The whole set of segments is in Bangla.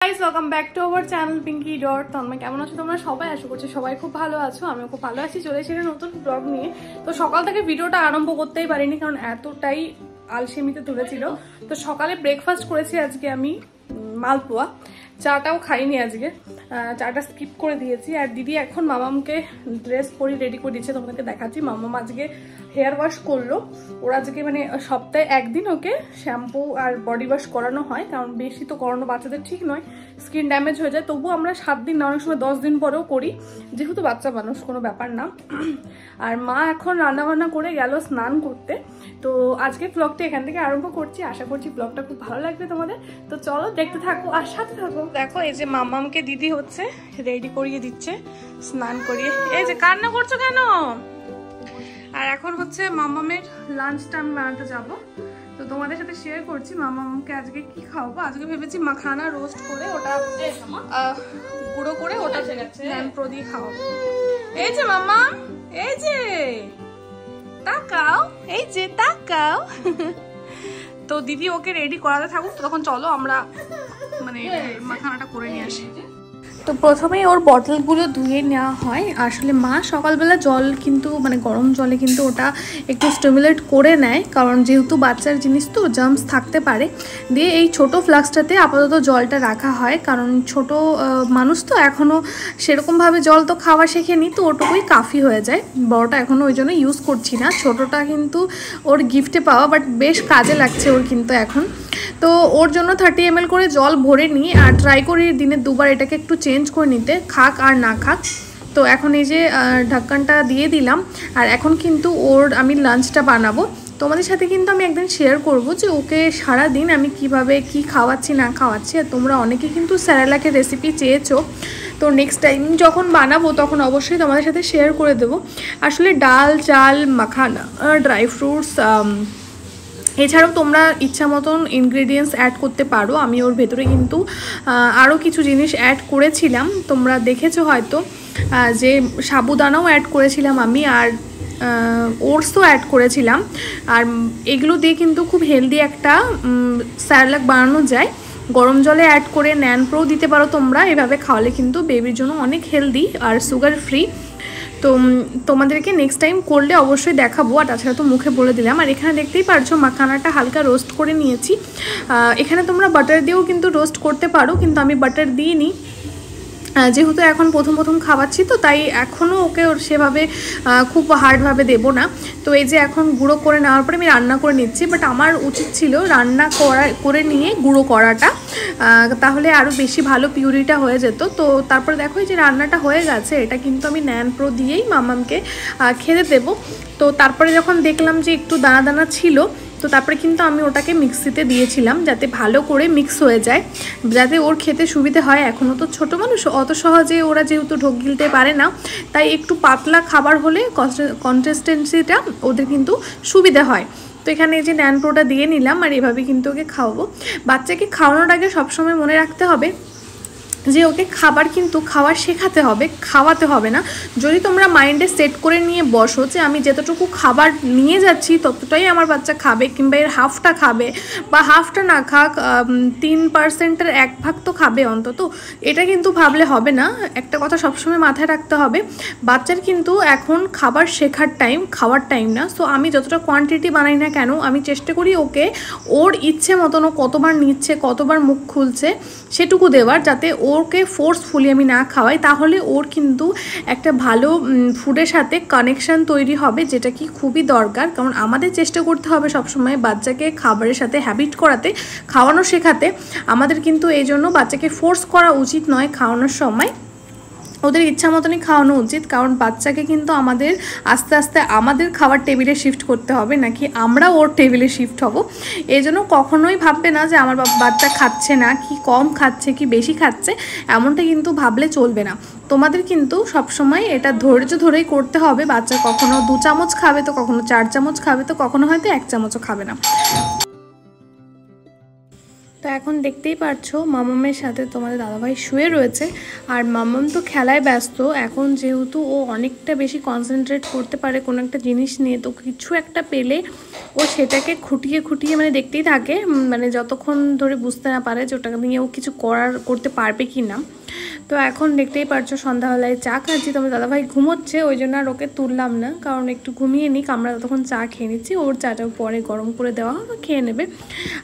Guys welcome back to our channel Pinky dot Tanmoy. কেমন আছো তোমরা সবাই? আশা করছি সবাই খুব ভালো আছো, আমিও খুব ভালো আছি। চলে এসেছি নতুন ব্লগ নিয়ে। তো সকাল থেকে ভিডিওটা আরম্ভ করতেই পারিনি কারণ এতটাই আলসেমিতে তুলেছিল। তো সকালে ব্রেকফাস্ট করেছি আজকে আমি মালপোয়া, চাটাও খাইনি আজকে, চাটা স্কিপ করে দিয়েছি। আর দিদি এখন মামামকে ড্রেস পরি রেডি করে দিচ্ছে, তোমাদেরকে দেখাচ্ছি। মামাম আজকে হেয়ার ওয়াশ করলো। ওরা আজকে মানে সপ্তাহে একদিন ওকে শ্যাম্পু আর বডি ওয়াশ করানো হয়, কারণ বেশি তো করানো বাচ্চাদের ঠিক নয়, স্কিন ড্যামেজ হয়ে যায়। তবুও আমরা 7 দিন না, অনেক সময় 10 দিন পরেও করি, যেহেতু বাচ্চা মানুষ, কোনো ব্যাপার না। আর মা এখন রান্নাবান্না করে গেল স্নান করতে। তো আজকে ব্লগটা এখান থেকে আরম্ভ করছি, আশা করছি ব্লগটা খুব ভালো লাগবে তোমাদের। তো চলো দেখতে থাকো আর সাথে থাকো। দেখো এই যে মামামকে দিদি হচ্ছে রেডি করিয়ে দিচ্ছে, স্নান করিয়ে। এই যে কান্না করছো কেন? আর এখন হচ্ছে মামামের লাঞ্চটা আমি বানাতে যাবো, তো তোমাদের সাথে শেয়ার করছি মামামকে আজকে কি খাওয়াবো। আজকে ভেবেছি মাখানা রোস্ট করে ওটা গুঁড়ো করে ওটা ল্যাম্প্রো দিয়ে খাওয়াবো। এই যে মামাম, এই যে তাকাও, এই যে তাকাও। তো দিদি ওকে রেডি করাতে থাকুক, তখন চলো আমরা মানে মাখানাটা করে নিয়ে আসি। তো প্রথমেই ওর বটলগুলো ধুয়ে নেওয়া হয়। আসলে মা সকালবেলা জল কিন্তু মানে গরম জলে কিন্তু ওটা একটু স্টিমুলেট করে নেয়, কারণ যেহেতু বাচ্চার জিনিস তো জার্মস থাকতে পারে। দিয়ে এই ছোট ফ্লাস্কটাতে আপাতত জলটা রাখা হয়, কারণ ছোট মানুষ তো এখনও সেরকমভাবে জল তো খাওয়া শেখেনি, তো ওটুকুই কাফি হয়ে যায়। বড়টা এখনও ওই জন্য ইউজ করছি না, ছোটোটা কিন্তু ওর গিফটে পাওয়া, বাট বেশ কাজে লাগছে ওর কিন্তু এখন। তো ওর জন্য 30 ml করে জল ভরে নিই, আর ট্রাই করি দিনে 2 বার এটাকে একটু চেঞ্জ করে নিতে, খাক আর না খাক। তো এখন এই যে ঢাকনটা দিয়ে দিলাম, আর এখন কিন্তু ওর আমি লাঞ্চটা বানাবো। তোমাদের সাথে কিন্তু আমি একদিন শেয়ার করব যে ওকে সারা দিন আমি কিভাবে কি খাওয়াচ্ছি না খাওয়াচ্ছি। আর তোমরা অনেকে কিন্তু স্যারেলাকের রেসিপি চেয়েছো, তো নেক্সট টাইম যখন বানাবো তখন অবশ্যই তোমাদের সাথে শেয়ার করে দেবো। আসলে ডাল, চাল, মাখানা, ড্রাই ফ্রুটস, এছাড়াও তোমরা ইচ্ছা মতন ইনগ্রেডিয়েন্টস অ্যাড করতে পারো। আমি ওর ভেতরে কিন্তু আরও কিছু জিনিস অ্যাড করেছিলাম, তোমরা দেখেছো হয়তো, যে সাবুদানাও অ্যাড করেছিলাম আমি, আর ওটসও অ্যাড করেছিলাম। আর এগুলো দিয়ে কিন্তু খুব হেলদি একটা স্যালাড বানানো যায়। গরম জলে অ্যাড করে ন্যানপ্রো দিতে পারো তোমরা, এভাবে খাওয়ালে কিন্তু বেবির জন্য অনেক হেলদি আর সুগার ফ্রি। তো তোমাদেরকে নেক্সট টাইম করলে অবশ্যই দেখাবো। আর তাছাড়া তো মুখে বলে দিলাম। আর এখানে দেখতেই পারছো মাখানাটা হালকা রোস্ট করে নিয়েছি। এখানে তোমরা বাটার দিয়েও কিন্তু রোস্ট করতে পারো, কিন্তু আমি বাটার দিইনি, যেহেতু এখন প্রথম খাওয়াচ্ছি, তো তাই এখনও ওকে ওর সেভাবে খুব হার্ডভাবে দেবো না। তো এই যে এখন গুঁড়ো করে নেওয়ার পরে আমি রান্না করে নিচ্ছি, বাট আমার উচিত ছিল রান্না করে নিয়ে গুঁড়ো করাটা, তাহলে আরও বেশি ভালো পিউরিটা হয়ে যেত। তো তারপরে দেখো এই যে রান্নাটা হয়ে গেছে, এটা কিন্তু আমি ন্যানপ্রো দিয়েই মামামকে খেতে দেবো। তো তারপরে যখন দেখলাম যে একটু দানা দানা ছিল, তো তারপরে কিন্তু আমি ওটাকে মিক্সিতে দিয়েছিলাম, যাতে ভালো করে মিক্স হয়ে যায়, যাতে ওর খেতে সুবিধে হয়। এখনও তো ছোটো মানুষ, অত সহজে ওরা যেহেতু ঢোক গিলতে পারে না, তাই একটু পাতলা খাবার হলে কনসিস্টেন্সিটা ওদের কিন্তু সুবিধে হয়। তো এখানে এই যে ন্যানপ্রোটা দিয়ে নিলাম, আর এভাবে কিন্তু ওকে খাওয়াবো। বাচ্চাকে খাওয়ানোর আগে সবসময় মনে রাখতে হবে যে ওকে খাবার কিন্তু খাওয়া শেখাতে হবে, খাওয়াতে হবে না। যদি তোমরা মাইন্ডে সেট করে নিয়ে বসো যে আমি যতটুকু খাবার নিয়ে যাচ্ছি ততটাই আমার বাচ্চা খাবে, কিংবা এর হাফটা খাবে, বা হাফটা না খাক, 3%-এর 1 ভাগ তো খাবে অন্তত, এটা কিন্তু ভাবলে হবে না। একটা কথা সবসময় মাথায় রাখতে হবে, বাচ্চার কিন্তু এখন খাবার শেখার টাইম, খাওয়ার টাইম না। সো আমি যতটা কোয়ান্টিটি বানাই না কেন, আমি চেষ্টা করি ওকে ওর ইচ্ছে মতন ও কতবার নিচ্ছে, কতবার মুখ খুলছে সেটুকু দেওয়ার, যাতে ওকে ফোর্সফুলি আমি না খাওয়াই। তাহলে ওর কিন্তু একটা ভালো ফুডের সাথে কানেকশান তৈরি হবে, যেটা কি খুবই দরকার। কারণ আমাদের চেষ্টা করতে হবে সবসময় বাচ্চাকে খাবারের সাথে হ্যাবিট করাতে, খাওয়ানো শেখাতে। আমাদের কিন্তু এই জন্য বাচ্চাকে ফোর্স করা উচিত নয় খাওয়ানোর সময়, ওদের ইচ্ছা মতনই খাওয়ানো উচিত। কারণ বাচ্চাকে কিন্তু আমাদের আস্তে আস্তে আমাদের খাবার টেবিলে শিফট করতে হবে, নাকি আমরা ওর টেবিলে শিফট হব। এই জন্য কখনোই ভাববে না যে আমার বাচ্চা খাচ্ছে না, কি কম খাচ্ছে কি বেশি খাচ্ছে, এমনটা কিন্তু ভাবলে চলবে না। তোমাদের কিন্তু সবসময় এটা ধৈর্য ধরেই করতে হবে। বাচ্চা কখনো 2 চামচ খাবে, তো কখনো 4 চামচ খাবে, তো কখনো হয়তো 1 চামচও খাবে না। তো এখন দেখতেই পারছো মামামের সাথে তোমাদের দাদাভাই শুয়ে রয়েছে, আর মামাম তো খেলায় ব্যস্ত এখন, যেহেতু ও অনেকটা বেশি কনসেন্ট্রেট করতে পারে কোনো একটা জিনিস নিয়ে, তো কিছু একটা পেলে ও সেটাকে খুঁটিয়ে খুঁটিয়ে মানে দেখতেই থাকে, মানে যতক্ষণ ধরে বুঝতে না পারে যে ওটাকে নিয়ে ও কিছু করতে পারবে কি না। তো এখন দেখতেই পারছো সন্ধ্যাবেলায় চা খাচ্ছি, তোমার দাদাভাই ঘুমোচ্ছে, ওই জন্য আর ওকে তুললাম না, কারণ একটু ঘুমিয়ে নিক, আমরা ততক্ষণ চা খেয়ে নিচ্ছি, ওর চাটাও পরে গরম করে দেওয়া হবে, খেয়ে নেবে।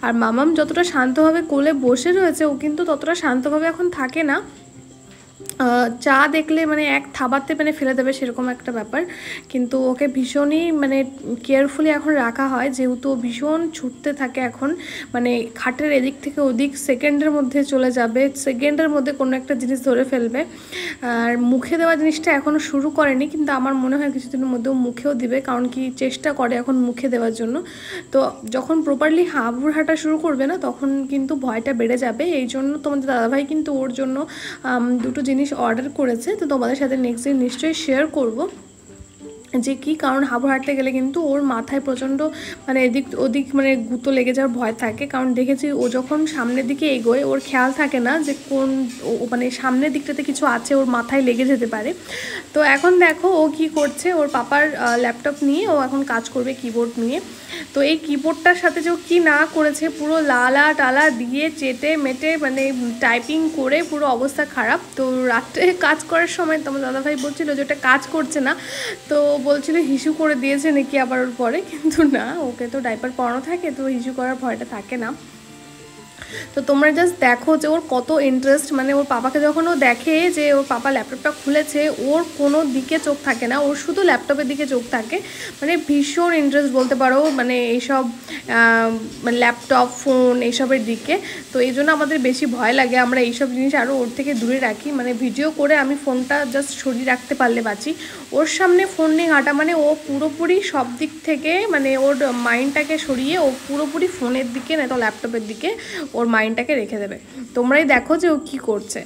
আর মামাম যতটা শান্তভাবে কোলে বসে রয়েছে, ও কিন্তু ততটা শান্তভাবে এখন থাকে না, চা দেখলে মানে এক থাবাতে মানে ফেলে দেবে সেরকম একটা ব্যাপার। কিন্তু ওকে ভীষণই মানে কেয়ারফুলি এখন রাখা হয়, যেহেতু ও ভীষণ ছুটতে থাকে এখন, মানে খাটের এদিক থেকে ওদিক সেকেন্ডের মধ্যে চলে যাবে, সেকেন্ডের মধ্যে কোনো একটা জিনিস ধরে ফেলবে। আর মুখে দেওয়া জিনিসটা এখনও শুরু করেনি, কিন্তু আমার মনে হয় কিছুদিনের মধ্যেও মুখেও দিবে, কারণ কি চেষ্টা করে এখন মুখে দেওয়ার জন্য। তো যখন প্রপারলি হাবুর হাঁটা শুরু করবে না, তখন কিন্তু ভয়টা বেড়ে যাবে। এই জন্য তোমাদের দাদাভাই কিন্তু ওর জন্য দুটো জিনিস অর্ডার করেছে, তো তোমাদের সাথে নেক্সট দিন নিশ্চয়ই শেয়ার করব যে কি, কারণ হাবু হাঁটতে গেলে কিন্তু ওর মাথায় প্রচণ্ড মানে এদিক ওদিক মানে গুঁতো লেগে যাওয়ার ভয় থাকে, কারণ দেখেছি ও যখন সামনের দিকে এগোয় ওর খেয়াল থাকে না যে কোন মানে সামনের দিকটাতে কিছু আছে, ওর মাথায় লেগে যেতে পারে। তো এখন দেখো ও কি করছে, ওর পাপার ল্যাপটপ নিয়ে ও এখন কাজ করবে কিবোর্ড নিয়ে। তো এই কিবোর্ডটার সাথে যে ও কী না করেছে, পুরো লালা টালা দিয়ে চেটে মেটে মানে টাইপিং করে পুরো অবস্থা খারাপ। তো রাত্রে কাজ করার সময় তোমার দাদাভাই বলছিল যে ওটা কাজ করছে না, তো বলছিল হিসু করে দিয়েছে নাকি আবার ওর পরে, কিন্তু না, ওকে তো ডাইপার পরানো থাকে, তো হিসু করার ভয়টা থাকে না। তো তোমরা জাস্ট দেখো যে ওর কত ইন্টারেস্ট, মানে ওর পাপাকে যখন ও দেখে যে ওর পাপা ল্যাপটপটা খুলেছে, ওর কোনো দিকে চোখ থাকে না, ওর শুধু ল্যাপটপের দিকে চোখ থাকে, মানে ভীষণ ইন্টারেস্ট বলতে পারো মানে এইসব মানে ল্যাপটপ ফোন এইসবের দিকে। তো এই জন্য আমাদের বেশি ভয় লাগে, আমরা এইসব জিনিস আরও ওর থেকে দূরে রাখি, মানে ভিডিও করে আমি ফোনটা জাস্ট সরিয়ে রাখতে পারলে বাঁচি, ওর সামনে ফোন নিয়ে ঘাটা মানে ও পুরোপুরি সব দিক থেকে মানে ওর মাইন্ডটাকে সরিয়ে ও পুরোপুরি ফোনের দিকে না তো ল্যাপটপের দিকে ওর মাইন্ডটাকে রেখে দেবে। তোমরাই দেখো যে ও কি করছে।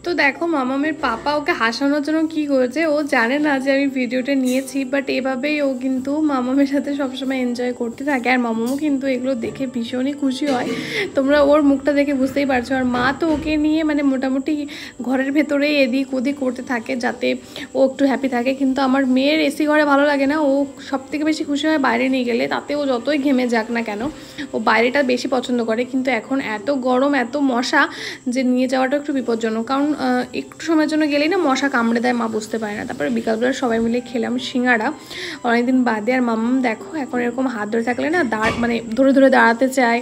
তো দেখো মামামের পাপা ওকে হাসানোর জন্য কি করেছে, ও জানে না যে আমি ভিডিওটা নিয়েছি, বাট এভাবেই ও কিন্তু মামামের সাথে সবসময় এনজয় করতে থাকে, আর মামামও কিন্তু এগুলো দেখে ভীষণই খুশি হয়, তোমরা ওর মুখটা দেখে বুঝতেই পারছো। আর মা তো ওকে নিয়ে মানে মোটামুটি ঘরের ভেতরে এদিক ওদিক করতে থাকে যাতে ও একটু হ্যাপি থাকে, কিন্তু আমার মেয়ের এসি ঘরে ভালো লাগে না, ও সবথেকে বেশি খুশি হয় বাইরে নিয়ে গেলে, তাতে ও যতই ঘেমে যাক না কেন ও বাইরেটা বেশি পছন্দ করে। কিন্তু এখন এত গরম এত মশা যে নিয়ে যাওয়াটা একটু বিপজ্জনক, কারণ একটু সময়ের জন্য গেলেই না মশা কামড়ে দেয়, মা বুঝতে পারে না। তারপরে বিকালবেলা সবাই মিলে খেলাম সিঙ্গাড়া অনেকদিন বাদে, আর মামাম দেখো এখন এরকম হাত ধরে থাকলে না মানে ধরে ধরে দাঁড়াতে চায়,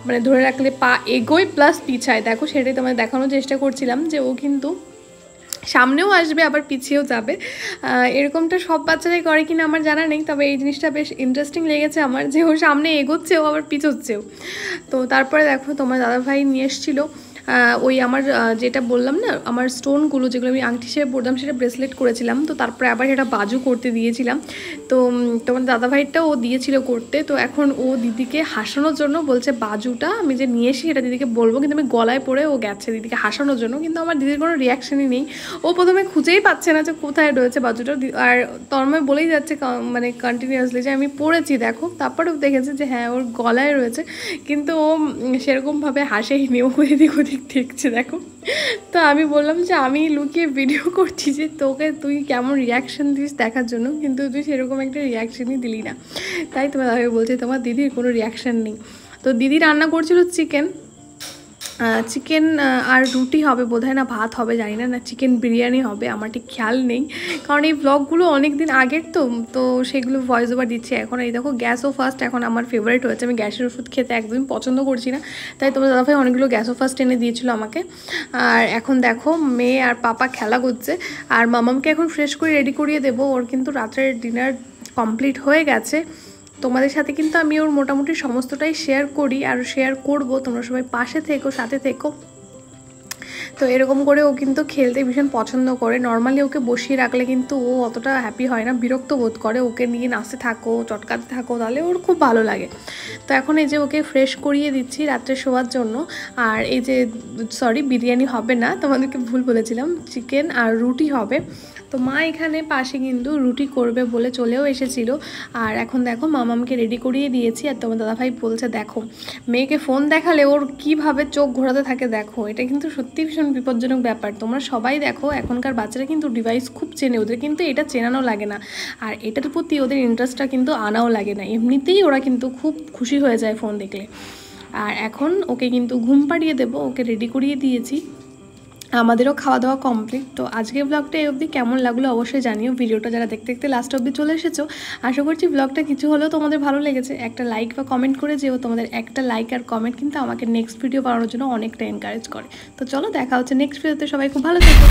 মানে ধরে রাখলে পা এগোয় প্লাস পিছায়, দেখো সেটাই তোমায় দেখানোর চেষ্টা করছিলাম যে ও কিন্তু সামনেও আসবে আবার পিছিয়েও যাবে। এরকমটা সব বাচ্চারাই করে কিনা আমার জানা নেই, তবে এই জিনিসটা বেশ ইন্টারেস্টিং লেগেছে আমার যে ও সামনে এগোচ্ছেও আবার পিছোচ্ছেও। তো তারপরে দেখো তোমার দাদাভাই নিয়ে এসেছিলো ওই আমার যেটা বললাম না আমার স্টোনগুলো যেগুলো আমি আংটি হিসেবে পরতাম সেটা ব্রেসলেট করেছিলাম, তো তারপরে আবার সেটা বাজু করতে দিয়েছিলাম। তো তোমার দাদাভাইটাও ও দিয়েছিল করতে, তো এখন ও দিদিকে হাসানোর জন্য বলছে বাজুটা আমি যে নিয়ে এসি সেটা দিদিকে বলবো, কিন্তু আমি গলায় পরে ও গেছে দিদিকে হাসানোর জন্য, কিন্তু আমার দিদির কোনো রিয়াকশানই নেই, ও প্রথমে খুঁজেই পাচ্ছে না যে কোথায় রয়েছে বাজুটা, আর তন্ময় বলেই যাচ্ছে মানে কন্টিনিউয়াসলি যে আমি পড়েছি দেখো, তারপরেও দেখেছে যে হ্যাঁ ওর গলায় রয়েছে, কিন্তু ও সেরকমভাবে হাসেই নি, ও এদিক ওদিক দেখছে দেখো। তো আমি বললাম যে আমি লুকিয়ে ভিডিও করছি যে তোকে তুই কেমন রিয়াকশান দিস দেখার জন্য, কিন্তু তুই সেরকম একটা রিয়াকশানই দিলি না, তাই তোমার দাদাকে বলছি তোমার দিদির কোনো রিয়াকশান নেই। তো দিদি রান্না করছিল চিকেন আর রুটি হবে বোধহয়, না ভাত হবে জানি না, না চিকেন বিরিয়ানি হবে আমার ঠিক খেয়াল নেই, কারণ এই ব্লগগুলো অনেক দিন আগের তো সেগুলো ভয়েস ওভার দিচ্ছে এখন। এই দেখো গ্যাসও ফার্স্ট এখন আমার ফেভারিট হয়েছে, আমি গ্যাসের ওষুধ খেতে একদমই পছন্দ করছি না, তাই তোমার দাদাভাই অনেকগুলো গ্যাসও ফার্স্ট এনে দিয়েছিল আমাকে। আর এখন দেখো মেয়ে আর পাপা খেলা করছে, আর মামামকে এখন ফ্রেশ করে রেডি করিয়ে দেবো, ওর কিন্তু রাত্রের ডিনার কমপ্লিট হয়ে গেছে। তোমাদের সাথে কিন্তু আমি ওর মোটামুটি সমস্তটাই শেয়ার করি আর শেয়ার করব, তোমরা সবাই পাশে থেকো সাথে থেকো। তো এরকম করে ও কিন্তু খেলতে ভীষণ পছন্দ করে। নর্মালি ওকে বসিয়ে রাখলে কিন্তু ও অতটা হ্যাপি হয় না, বিরক্ত বোধ করে। ওকে নিয়ে নাচতে থাকো, চটকাতে থাকো, তাহলে ওর খুব ভালো লাগে। তো এখন এই যে ওকে ফ্রেশ করিয়ে দিচ্ছি রাত্রে শোয়ার জন্য। আর এই যে বিরিয়ানি হবে না, তোমাদেরকে ভুল বলেছিলাম, চিকেন আর রুটি হবে। তো মা এখানে পাশে কিন্তু রুটি করবে বলে চলেও এসেছিল। আর এখন দেখো মামামকে রেডি করিয়ে দিয়েছি। আর তোমার দাদাভাই বলছে দেখো মেয়েকে ফোন দেখালে ওর কীভাবে চোখ ঘোরাতে থাকে, দেখো এটা কিন্তু সত্যি ভীষণ বিপজ্জনক ব্যাপার। তোমরা সবাই দেখো এখনকার বাচ্চারা কিন্তু ডিভাইস খুব চেনে, ওদের কিন্তু এটা চেনানো লাগে না, আর এটার প্রতি ওদের ইন্টারেস্টটা কিন্তু আনাও লাগে না, এমনিতেই ওরা কিন্তু খুব খুশি হয়ে যায় ফোন দেখলে। আর এখন ওকে কিন্তু ঘুম পাড়িয়ে দেবো, ওকে রেডি করিয়ে দিয়েছি। আমাদেরও খাওয়া দাওয়া কমপ্লিট। তো আজকের ব্লগটা এই অবধি কেমন লাগলো অবশ্যই জানিও। ভিডিওটা যারা দেখতে দেখতে লাস্ট অবধি চলে এসেছো, আশা করছি ব্লগটা কিছু হলেও তোমাদের ভালো লেগেছে। একটা লাইক বা কমেন্ট করে যেও, তোমাদের একটা লাইক আর কমেন্ট কিন্তু আমাকে নেক্সট ভিডিও বানানোর জন্য অনেকটা এনকারেজ করে। তো চলো দেখা হচ্ছে নেক্সট ভিডিওতে, সবাই খুব ভালো থেকো।